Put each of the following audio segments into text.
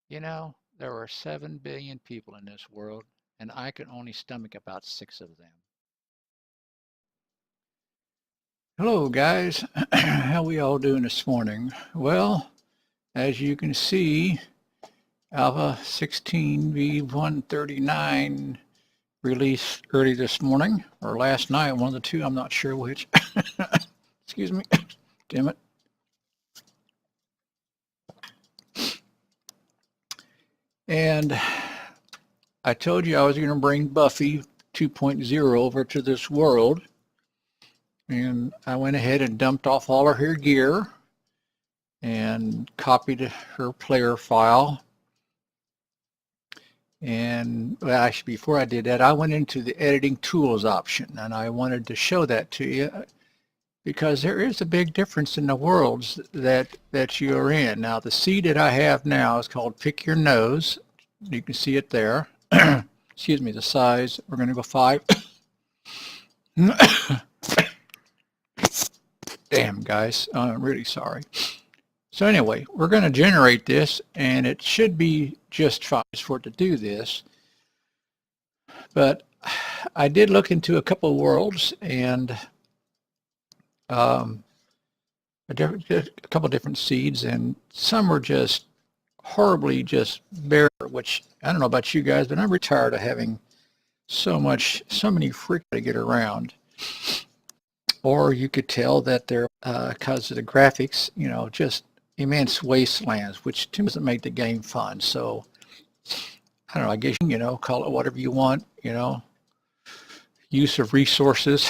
You know, there are 7 billion people in this world, and I can only stomach about 6 of them. Hello, guys. How we all doing this morning? Well, as you can see, Alpha 16 V139 released early this morning, or last night, one of the two, I'm not sure which. Excuse me. Damn it. And I told you I was going to bring Buffy 2.0 over to this world. And I went ahead and dumped off all of her gear and copied her player file. And well, actually, before I did that, I went into the editing tools option, and I wanted to show that to you because there is a big difference in the worlds that you're in. Now, the seed that I have now is called PickYourKnose. You can see it there. Excuse me, the size. We're going to go 5. Damn, guys, I'm really sorry. So anyway, we're going to generate this, and it should be just fine for it to do this. But I did look into a couple of worlds, and a couple of different seeds, and some were just horribly just bare, which I don't know about you guys, but I'm retired of having so many freaks to get around. Or you could tell that they're, because of the graphics, you know, just immense wastelands, which to me doesn't make the game fun. So, I don't know, I guess, you know, call it whatever you want, you know, use of resources.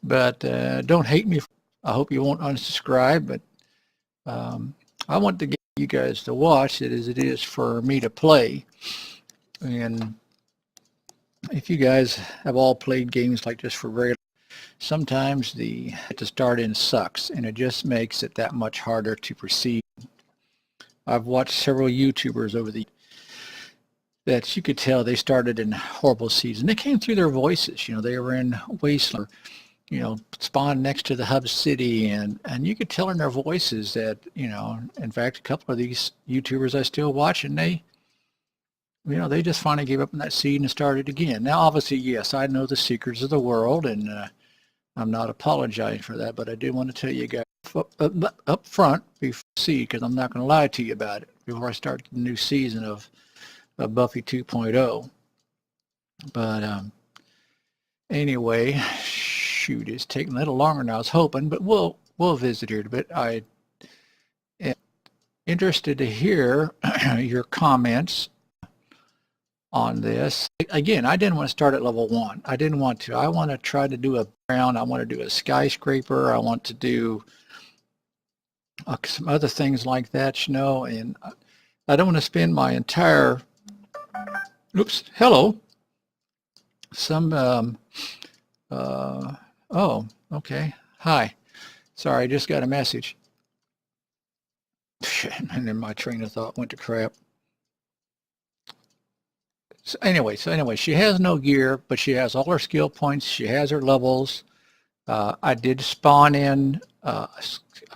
But don't hate me. I hope you won't unsubscribe, but I want to get you guys to watch it as it is for me to play. And if you guys have all played games like this for very sometimes the to start in sucks, and it just makes it that much harder to proceed. I've watched several YouTubers over the that you could tell they started in horrible seeds, and they came through their voices. You know, they were in Wasteland, you know, spawned next to the hub city, and you could tell in their voices that, you know, in fact, a couple of these YouTubers I still watch, and they, you know, they just finally gave up on that seed and started again. Now, obviously, yes, I know the secrets of the world, and I'm not apologizing for that, but I do want to tell you guys up front before you see, because I'm not going to lie to you about it before I start the new season of Buffy 2.0. But anyway, shoot, it's taking a little longer than I was hoping, but we'll visit here a bit. I am interested to hear your comments on this. Again, I didn't want to start at level 1. I didn't want to. I want to try to do a ground. I want to do a skyscraper. I want to do some other things like that, you know, and I don't want to spend my entire, oops, hello, some, oh, okay, hi, sorry, I just got a message. And then my train of thought went to crap. So anyway, she has no gear, but she has all her skill points. She has her levels. I did spawn in a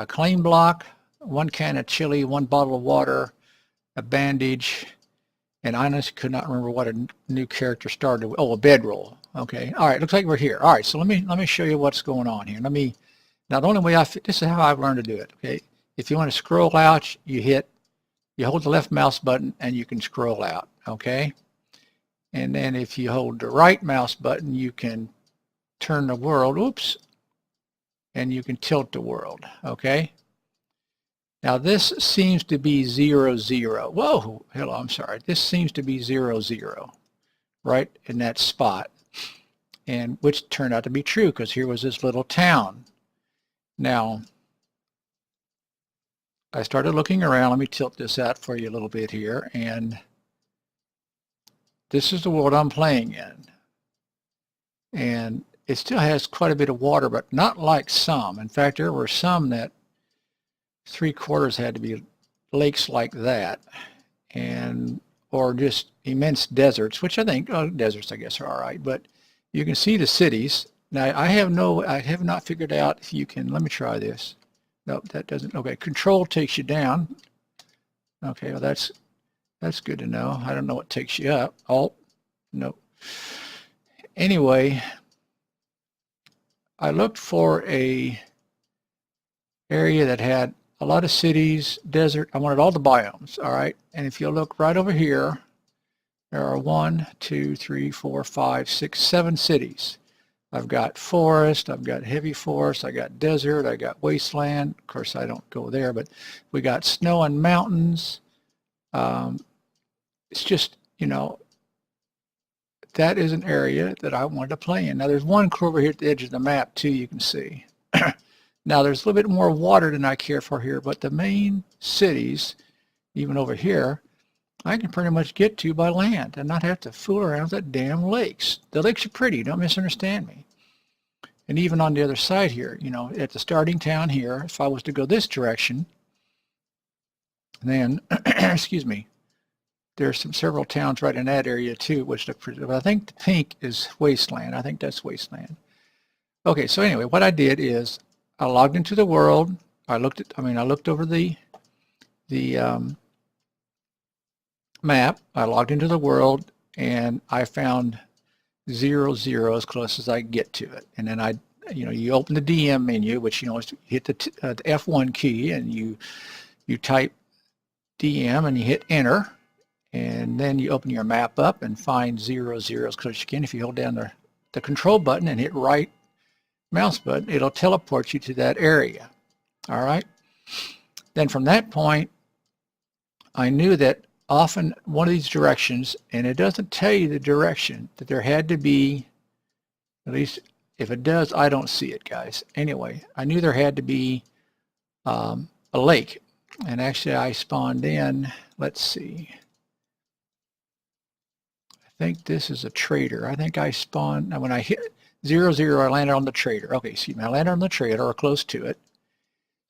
claim block, 1 can of chili, 1 bottle of water, a bandage, and I honestly could not remember what a new character started with. Oh, a bedroll. Okay. All right. Looks like we're here. All right. So let me show you what's going on here. Now the only way this is how I've learned to do it. Okay. If you want to scroll out, you hold the left mouse button and you can scroll out. Okay. And then if you hold the right mouse button, you can turn the world, oops, and you can tilt the world, okay? Now this seems to be 0, 0. Whoa, hello, I'm sorry. This seems to be 0, 0, right in that spot, and which turned out to be true because here was this little town. Now, I started looking around. Let me tilt this out for you a little bit here, and this is the world I'm playing in. And it still has quite a bit of water, but not like some. In fact, there were some that 3/4 had to be lakes like that, and or just immense deserts, which I think deserts I guess are all right. But you can see the cities. Now I have not figured out if you can. Let me try this. Nope, that doesn't. Okay, control takes you down. Okay, well that's good to know. I don't know what takes you up. Alt, nope. Anyway, I looked for a area that had a lot of cities, desert. I wanted all the biomes, all right? And if you look right over here, there are 1, 2, 3, 4, 5, 6, 7 cities. I've got forest, I've got heavy forest, I got desert, I got wasteland. Of course, I don't go there, but we got snow and mountains. It's just, you know, that is an area that I wanted to play in. Now, there's one over here at the edge of the map, too, you can see. Now, there's a little bit more water than I care for here, but the main cities, even over here, I can pretty much get to by land and not have to fool around with the damn lakes. The lakes are pretty, don't misunderstand me. And even on the other side here, you know, at the starting town here, if I was to go this direction, then, excuse me, there's several towns right in that area too, which look pretty, but I think the pink is wasteland. I think that's wasteland. Okay, so anyway, what I did is I logged into the world. I looked over the map. I logged into the world and I found 00 as close as I could get to it. And then you open the DM menu, which, you know, is hit the F1 key and you type DM and you hit enter. And then you open your map up and find 00 as close as you can. If you hold down the control button and hit right mouse button, it'll teleport you to that area. All right. Then from that point, I knew that often one of these directions, and it doesn't tell you the direction, that there had to be, at least if it does, I don't see it, guys. Anyway, I knew there had to be a lake. And actually I spawned in, let's see. I think this is a trader. I think I spawned, when I hit 00, I landed on the trader. Okay, see, I landed on the trader or close to it.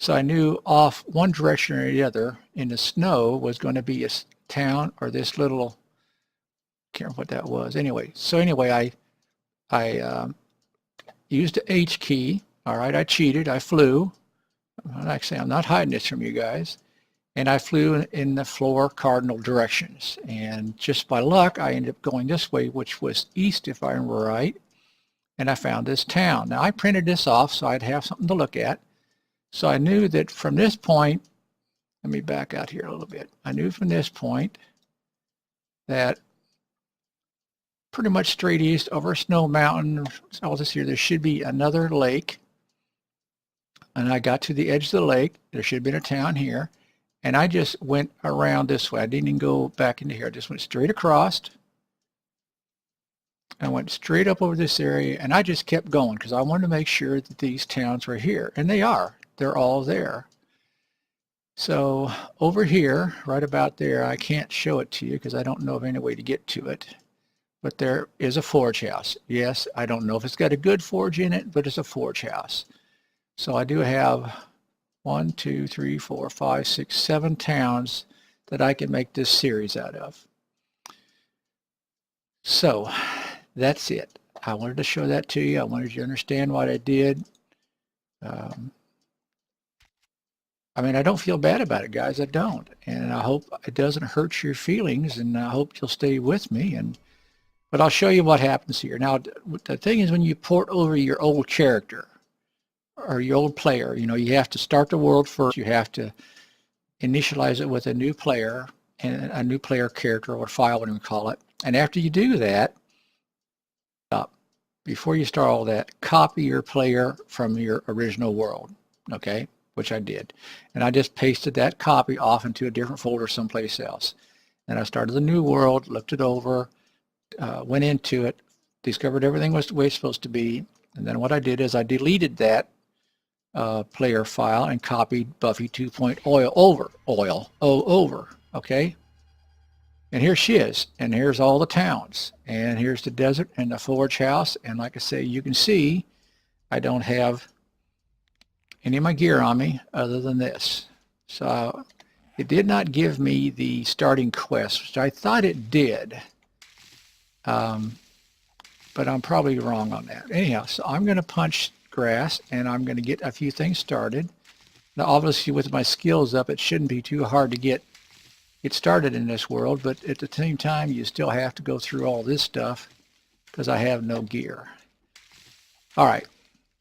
So I knew off one direction or the other in the snow was going to be a town or this little, can't remember what that was. Anyway, so anyway, I used the H key. All right, I cheated. I flew. Actually, I'm not hiding this from you guys. And I flew in the floor cardinal directions. And just by luck, I ended up going this way, which was east, if I remember right. And I found this town. Now, I printed this off so I'd have something to look at. So I knew that from this point, let me back out here a little bit. I knew from this point that pretty much straight east over Snow Mountain, all this here, there should be another lake. And I got to the edge of the lake. There should have been a town here. And I just went around this way. I didn't even go back into here. I just went straight across. I went straight up over this area, and I just kept going because I wanted to make sure that these towns were here. And they are. They're all there. So over here, right about there, I can't show it to you because I don't know of any way to get to it. But there is a forge house. Yes, I don't know if it's got a good forge in it, but it's a forge house. So I do have 1, 2, 3, 4, 5, 6, 7 towns that I can make this series out of. So that's it. I wanted to show that to you. I wanted you to understand what I did. I mean, I don't feel bad about it, guys. I don't. And I hope it doesn't hurt your feelings, and I hope you'll stay with me. But I'll show you what happens here. Now, the thing is, when you port over your old character or your old player, you know, you have to start the world first. You have to initialize it with a new player and a new player character or file, whatever you call it. And after you do that, before you start all that, copy your player from your original world, okay? Which I did. And I just pasted that copy off into a different folder someplace else. And I started the new world, looked it over, went into it, discovered everything was the way it's supposed to be. And then what I did is I deleted that player file and copied Buffy 2.0 over, okay? And here she is, and here's all the towns, and here's the desert and the forge house. And like I say, you can see I don't have any of my gear on me other than this. So it did not give me the starting quest, which I thought it did. But I'm probably wrong on that. Anyhow, so I'm going to punch grass, and I'm going to get a few things started. Now, obviously, with my skills up, it shouldn't be too hard to get get started in this world, but at the same time, you still have to go through all this stuff because I have no gear. All right,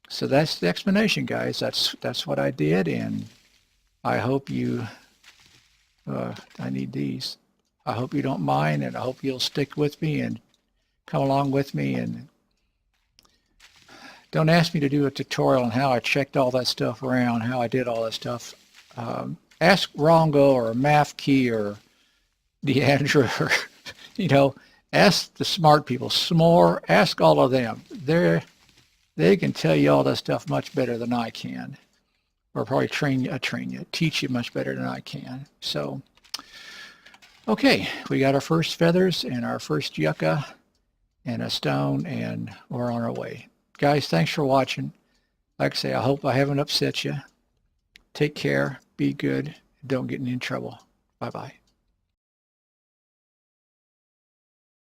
so that's the explanation, guys. That's what I did, and I hope you, I need these. I hope you don't mind, and I hope you'll stick with me and come along with me, and don't ask me to do a tutorial on how I checked all that stuff around, how I did all that stuff. Ask Rongo or Math Key or Deandra, or, you know, ask the smart people. S'more, ask all of them. They can tell you all that stuff much better than I can, or probably teach you much better than I can. So, okay, we got our first feathers and our first yucca and a stone, and we're on our way. Guys, thanks for watching. Like I say, I hope I haven't upset you. Take care, be good, don't get in trouble. Bye-bye.